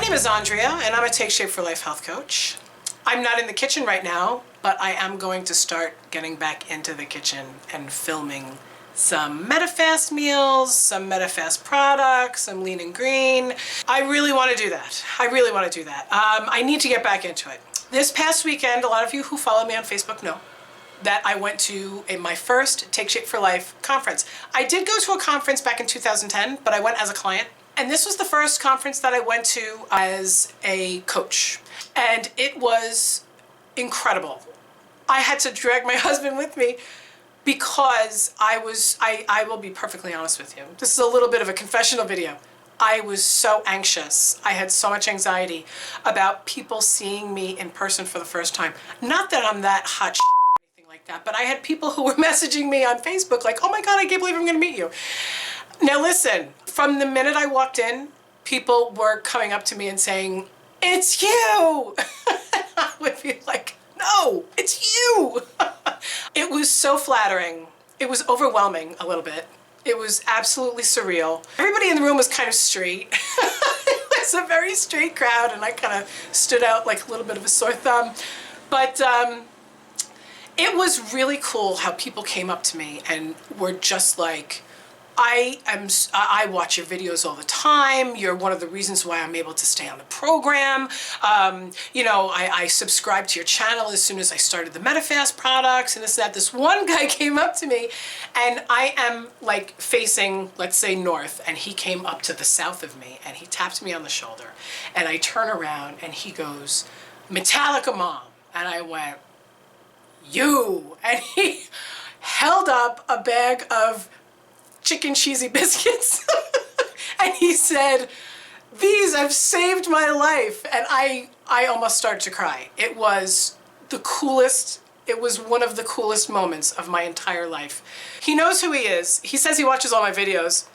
name is Andrea, and I'm a Take Shape for Life health coach. I'm not in the kitchen right now, but I am going to start getting back into the kitchen and filming some Medifast meals, some Medifast products, some lean and green. I really want to do that. I need to get back into it. This past weekend, a lot of you who follow me on Facebook know that I went to my first Take Shape for Life conference. I did go to a conference back in 2010, but I went as a client. And this was the first conference that I went to as a coach. And it was incredible. I had to drag my husband with me because I will be perfectly honest with you. This is a little bit of a confessional video. I was so anxious. I had so much anxiety about people seeing me in person for the first time. Not that I'm that hot or anything like that, but I had people who were messaging me on Facebook like, oh my God, I can't believe I'm gonna meet you. Now listen, from the minute I walked in, people were coming up to me and saying, it's you! I would be like, no, it's you! It was so flattering. It was overwhelming a little bit. It was absolutely surreal. Everybody in the room was kind of straight. It was a very straight crowd, and I kind of stood out like a little bit of a sore thumb. But it was really cool how people came up to me and were just like, I watch your videos all the time. You're one of the reasons why I'm able to stay on the program. You know, I subscribed to your channel as soon as I started the Medifast products and this, that. This one guy came up to me, and I am like facing, let's say, north, and he came up to the south of me, and he tapped me on the shoulder, and I turn around and he goes, "MedifastMetallicaMom," and I went, "You," and he held up a bag of chicken cheesy biscuits and he said, "These have saved my life." And I almost started to cry. It was the coolest, it was one of the coolest moments of my entire life. He knows who he is. He says he watches all my videos.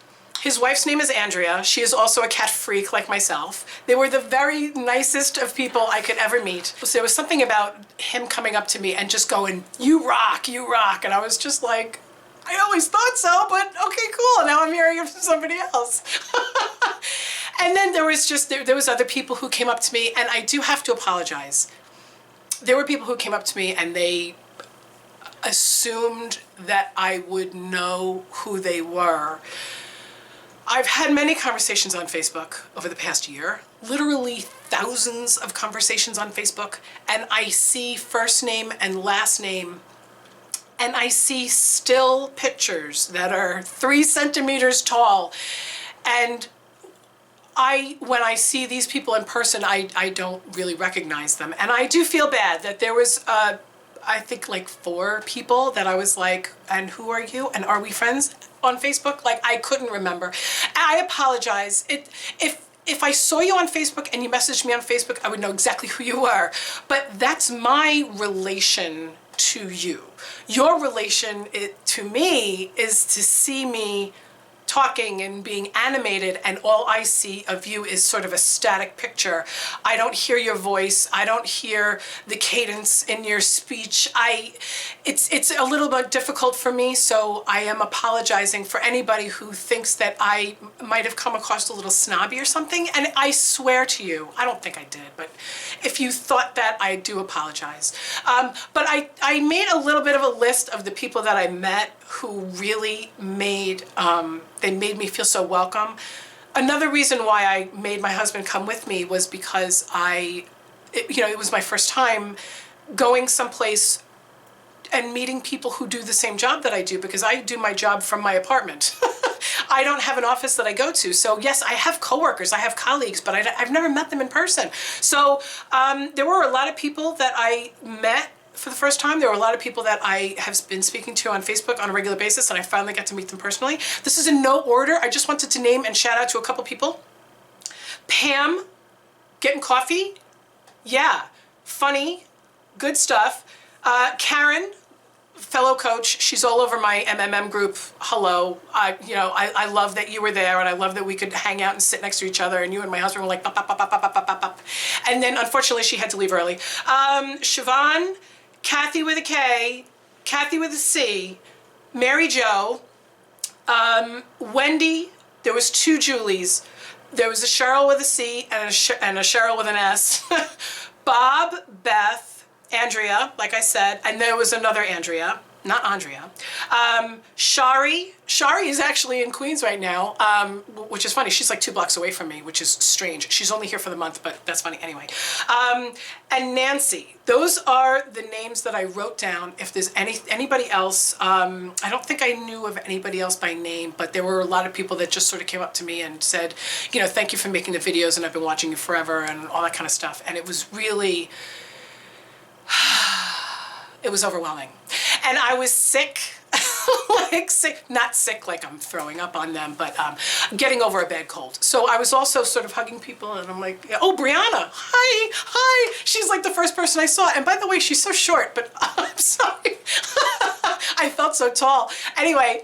His wife's name is Andrea. She is also a cat freak like myself. They were the very nicest of people I could ever meet. So there was something about him coming up to me and just going, "You rock, you rock." And I was just like, I always thought so, but okay, cool. Now I'm hearing it from somebody else. And then there was other people who came up to me, and I do have to apologize. There were people who came up to me and they assumed that I would know who they were. I've had many conversations on Facebook over the past year, literally thousands of conversations on Facebook, and I see first name and last name, and I see still pictures that are 3 centimeters tall. And when I see these people in person, I don't really recognize them. And I do feel bad that there was, I think like 4 people that I was like, "And who are you? And are we friends on Facebook?" Like, I couldn't remember. I apologize. If I saw you on Facebook and you messaged me on Facebook, I would know exactly who you were. But that's my relation to you. Your relation to me is to see me talking and being animated, and all I see of you is sort of a static picture. I don't hear your voice. I don't hear the cadence in your speech. It's a little bit difficult for me, so I am apologizing for anybody who thinks that I might have come across a little snobby or something, and I swear to you, I don't think I did, but if you thought that, I do apologize. But I made a little bit of a list of the people that I met who really made me feel so welcome. Another reason why I made my husband come with me was because it was my first time going someplace and meeting people who do the same job that I do, because I do my job from my apartment. I don't have an office that I go to. So yes, I have coworkers, I have colleagues, but I've never met them in person. So there were a lot of people that I met for the first time. There were a lot of people that I have been speaking to on Facebook on a regular basis, and I finally got to meet them personally. This is in no order. I just wanted to name and shout out to a couple people. Pam, getting coffee? Yeah, funny, good stuff. Karen, fellow coach, she's all over my MMM group. Hello, I love that you were there, and I love that we could hang out and sit next to each other, and you and my husband were like, bop, bop, bop, bop, bop, bop, bop, bop. And then unfortunately she had to leave early. Siobhan, Kathy with a K, Kathy with a C, Mary Jo, Wendy, there was 2 Julies, There was a Cheryl with a C and a Cheryl with an S. Bob, Beth, Andrea, like I said, and there was another Andrea, not Andrea. Shari is actually in Queens right now, which is funny. She's like 2 blocks away from me, which is strange. She's only here for the month, but that's funny anyway. And Nancy. Those are the names that I wrote down. If there's anybody else, I don't think I knew of anybody else by name, but there were a lot of people that just sort of came up to me and said, you know, thank you for making the videos, and I've been watching you forever, and all that kind of stuff. And it was really, it was overwhelming. And I was sick, like sick, not sick like I'm throwing up on them, but getting over a bad cold. So I was also sort of hugging people, and I'm like, oh, Brianna, hi. She's like the first person I saw. And by the way, she's so short, but I'm sorry. I felt so tall. Anyway,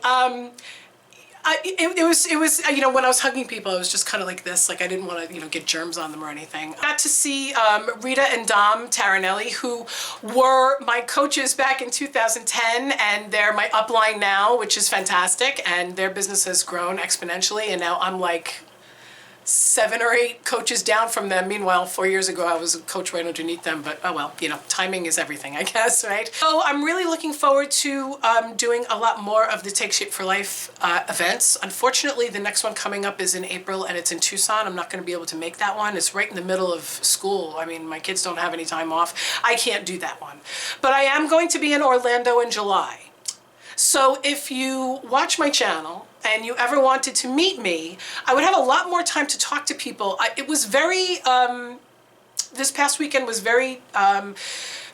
it was, you know, when I was hugging people, I was just kind of like this, like I didn't want to, you know, get germs on them or anything. I got to see Rita and Dom Taranelli, who were my coaches back in 2010, and they're my upline now, which is fantastic, and their business has grown exponentially, and now I'm like 7 or 8 coaches down from them. Meanwhile, 4 years ago, I was a coach right underneath them, but oh well, you know, timing is everything, I guess, right? So I'm really looking forward to doing a lot more of the Take Shape for Life events. Unfortunately, the next one coming up is in April, and it's in Tucson. I'm not going to be able to make that one. It's right in the middle of school. I mean, my kids don't have any time off. I can't do that one. But I am going to be in Orlando in July. So if you watch my channel and you ever wanted to meet me, I would have a lot more time to talk to people. It was very, this past weekend was very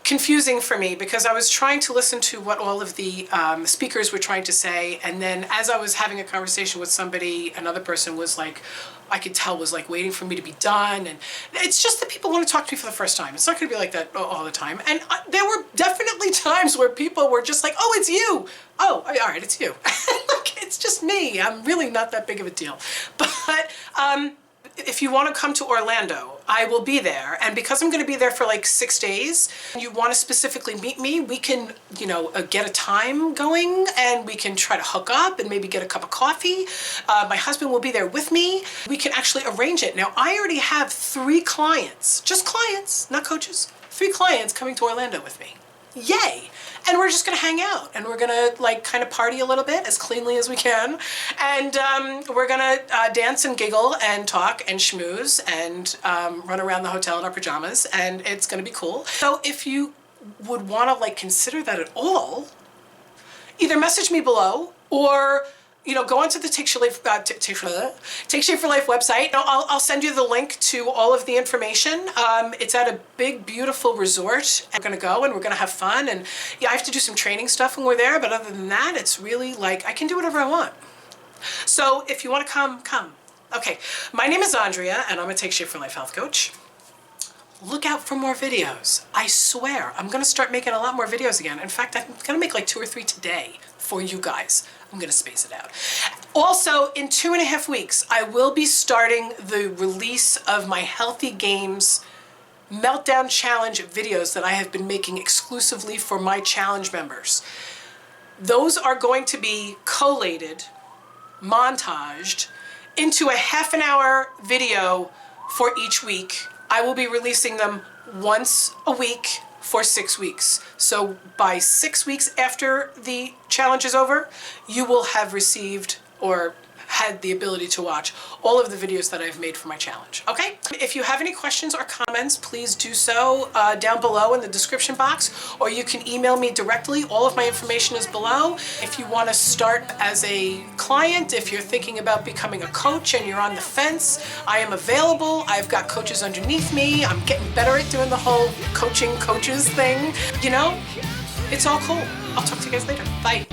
confusing for me, because I was trying to listen to what all of the speakers were trying to say, and then as I was having a conversation with somebody, another person was like, I could tell was like waiting for me to be done, and it's just that people want to talk to me for the first time. It's not going to be like that all the time, and there were definitely times where people were just like, oh, it's you. Oh, all right, it's you. Like, it's just me. I'm really not that big of a deal. But if you want to come to Orlando, I will be there. And because I'm going to be there for like 6 days, and you want to specifically meet me, we can, you know, get a time going, and we can try to hook up and maybe get a cup of coffee. My husband will be there with me. We can actually arrange it. Now, I already have 3 clients, just clients, not coaches, 3 clients coming to Orlando with me. Yay! And we're just gonna hang out, and we're gonna like kind of party a little bit as cleanly as we can, and we're gonna dance and giggle and talk and schmooze and run around the hotel in our pajamas, and it's gonna be cool. So if you would want to like consider that at all, either message me below, or you know, go onto the Take Shape for Life website. I'll send you the link to all of the information. It's at a big, beautiful resort. We're gonna go and we're gonna have fun. And yeah, I have to do some training stuff when we're there, but other than that, it's really like, I can do whatever I want. So if you wanna come, come. Okay, my name is Andrea, and I'm a Take Shape for Life health coach. Look out for more videos. I swear, I'm gonna start making a lot more videos again. In fact, I'm gonna make like 2 or 3 today for you guys. I'm gonna space it out. Also, in 2.5 weeks, I will be starting the release of my Healthy Games Meltdown Challenge videos that I have been making exclusively for my challenge members. Those are going to be collated, montaged into a half-an-hour video for each week. I will be releasing them once a week for 6 weeks. So by 6 weeks after the challenge is over, you will have received or had the ability to watch all of the videos that I've made for my challenge, okay? If you have any questions or comments, please do so down below in the description box, or you can email me directly. All of my information is below. If you want to start as a client, if you're thinking about becoming a coach and you're on the fence, I am available. I've got coaches underneath me. I'm getting better at doing the whole coaching coaches thing. You know, it's all cool. I'll talk to you guys later. Bye.